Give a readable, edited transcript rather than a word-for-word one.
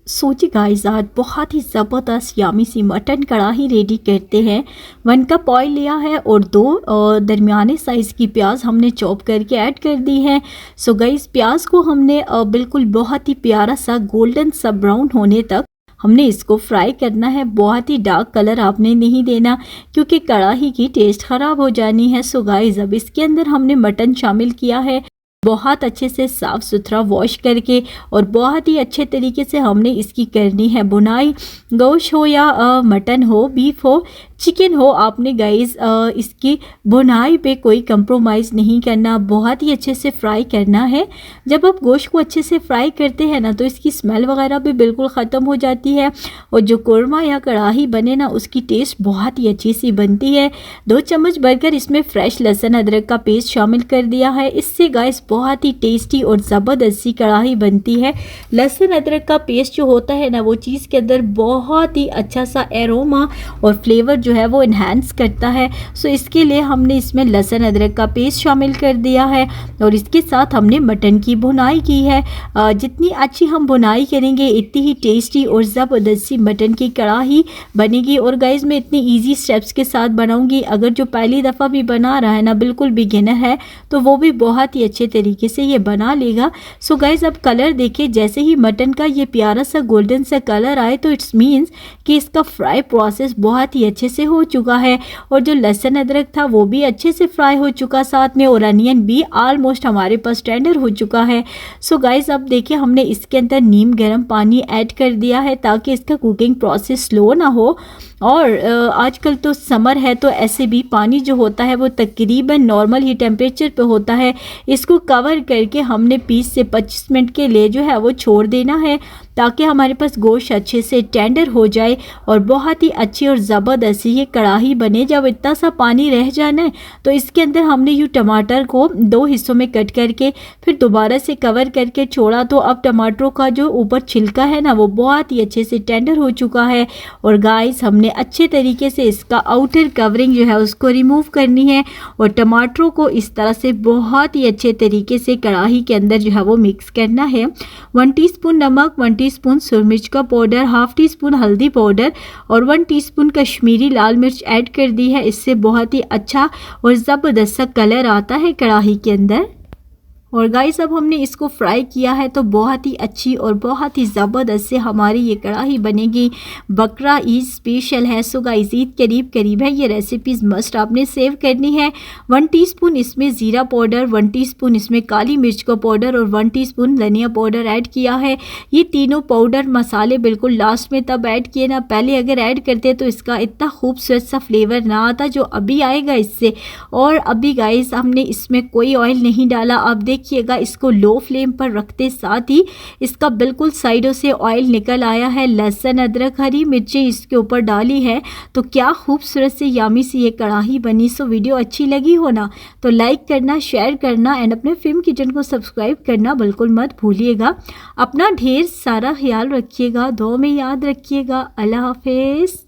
सोचिए गाइस, आज बहुत ही ज़बरदस्त यामी सी मटन कढ़ाई रेडी करते हैं। 1 कप ऑयल लिया है और 2 दरमियाने साइज़ की प्याज हमने चॉप करके ऐड कर दी है। सो गाइस, प्याज को हमने बिल्कुल बहुत ही प्यारा सा गोल्डन सा ब्राउन होने तक हमने इसको फ्राई करना है। बहुत ही डार्क कलर आपने नहीं देना क्योंकि कढ़ाई की टेस्ट ख़राब हो जानी है। सो गाइस, अब इसके अंदर हमने मटन शामिल किया है, बहुत अच्छे से साफ़ सुथरा वॉश करके, और बहुत ही अच्छे तरीके से हमने इसकी करनी है बुनाई। गोश्त हो या मटन हो, बीफ हो, चिकन हो, आपने गाइस इसकी बुनाई पे कोई कंप्रोमाइज़ नहीं करना, बहुत ही अच्छे से फ्राई करना है। जब आप गोश्त को अच्छे से फ्राई करते हैं ना तो इसकी स्मेल वगैरह भी बिल्कुल ख़त्म हो जाती है, और जो कोरमा या कढ़ाई बने ना उसकी टेस्ट बहुत ही अच्छी सी बनती है। 2 चम्मच भरकर इसमें फ्रेश लहसुन अदरक का पेस्ट शामिल कर दिया है। इससे गाइस बहुत ही टेस्टी और ज़बरदस्त सी कढ़ाई बनती है। लहसुन अदरक का पेस्ट जो होता है ना वो चीज़ के अंदर बहुत ही अच्छा सा एरोमा और फ्लेवर जो है वो इन्हांस करता है। सो इसके लिए हमने इसमें लहसुन अदरक का पेस्ट शामिल कर दिया है, और इसके साथ हमने मटन की भुनाई की है। जितनी अच्छी हम भुनाई करेंगे इतनी ही टेस्टी और ज़बरदस्त सी मटन की कढ़ाई बनेगी। और गाइस, मैं इतनी ईजी स्टेप्स के साथ बनाऊंगी, अगर जो पहली दफ़ा भी बना रहा है ना, बिल्कुल बिगिनर है, तो वो भी बहुत ही अच्छे तरीके से ये बना लेगा। सो गाइस, अब कलर देखिए, जैसे ही मटन का ये प्यारा सा गोल्डन सा कलर आए तो इट्स मीन्स कि इसका फ्राई प्रोसेस बहुत ही अच्छे से हो चुका है, और जो लहसुन अदरक था वो भी अच्छे से फ्राई हो चुका साथ में, और अनियन भी ऑलमोस्ट हमारे पास टेंडर हो चुका है। सो गाइस, अब देखिए हमने इसके अंदर नीम गर्म पानी ऐड कर दिया है ताकि इसका कुकिंग प्रोसेस स्लो ना हो। और आजकल तो समर है तो ऐसे भी पानी जो होता है वो तकरीबन नॉर्मल ही टेम्परेचर पे होता है। इसको कवर करके हमने 20 से 25 मिनट के लिए जो है वो छोड़ देना है ताकि हमारे पास गोश्त अच्छे से टेंडर हो जाए और बहुत ही अच्छी और ज़बरदस्त ये कढ़ाई बने। जब इतना सा पानी रह जाना है तो इसके अंदर हमने यूँ टमाटर को 2 हिस्सों में कट करके फिर दोबारा से कवर करके छोड़ा, तो अब टमाटरों का जो ऊपर छिलका है ना वो बहुत ही अच्छे से टेंडर हो चुका है। और गाइस, हमने अच्छे तरीके से इसका आउटर कवरिंग जो है उसको रिमूव करनी है, और टमाटरों को इस तरह से बहुत ही अच्छे तरीके से कढ़ाई के अंदर जो है वो मिक्स करना है। 1 टीस्पून नमक, 1 टीस्पून सुरख मिर्च का पाउडर, हाफ टीस्पून हल्दी पाउडर और 1 टीस्पून कश्मीरी लाल मिर्च ऐड कर दी है। इससे बहुत ही अच्छा और ज़बरदस्त सा कलर आता है कढ़ाई के अंदर। और गाइस, अब हमने इसको फ्राई किया है तो बहुत ही अच्छी और बहुत ही ज़बरदस्त से हमारी ये कढ़ाई बनेगी। बकरा ईद स्पेशल है, सो गाइस ईद करीब करीब है, ये रेसिपीज़ मस्ट आपने सेव करनी है। 1 टीस्पून इसमें ज़ीरा पाउडर, 1 टीस्पून इसमें काली मिर्च का पाउडर और 1 टीस्पून धनिया पाउडर ऐड किया है। ये तीनों पाउडर मसाले बिल्कुल लास्ट में तब ऐड किए ना, पहले अगर ऐड करते तो इसका इतना खूबसूरत सा फ्लेवर ना आता जो अभी आएगा इससे। और अभी गाइस, हमने इसमें कोई ऑयल नहीं डाला। अब देखिएगा, इसको लो फ्लेम पर रखते साथ ही इसका बिल्कुल साइडों से ऑयल निकल आया है। लहसुन अदरक हरी मिर्चें इसके ऊपर डाली है तो क्या खूबसूरत से यामी सी ये कढ़ाई बनी। सो वीडियो अच्छी लगी हो ना तो लाइक करना, शेयर करना एंड अपने फिल्म किचन को सब्सक्राइब करना बिल्कुल मत भूलिएगा। अपना ढेर सारा ख्याल रखिएगा, दुआ में याद रखिएगा। अल्लाह हाफिज़।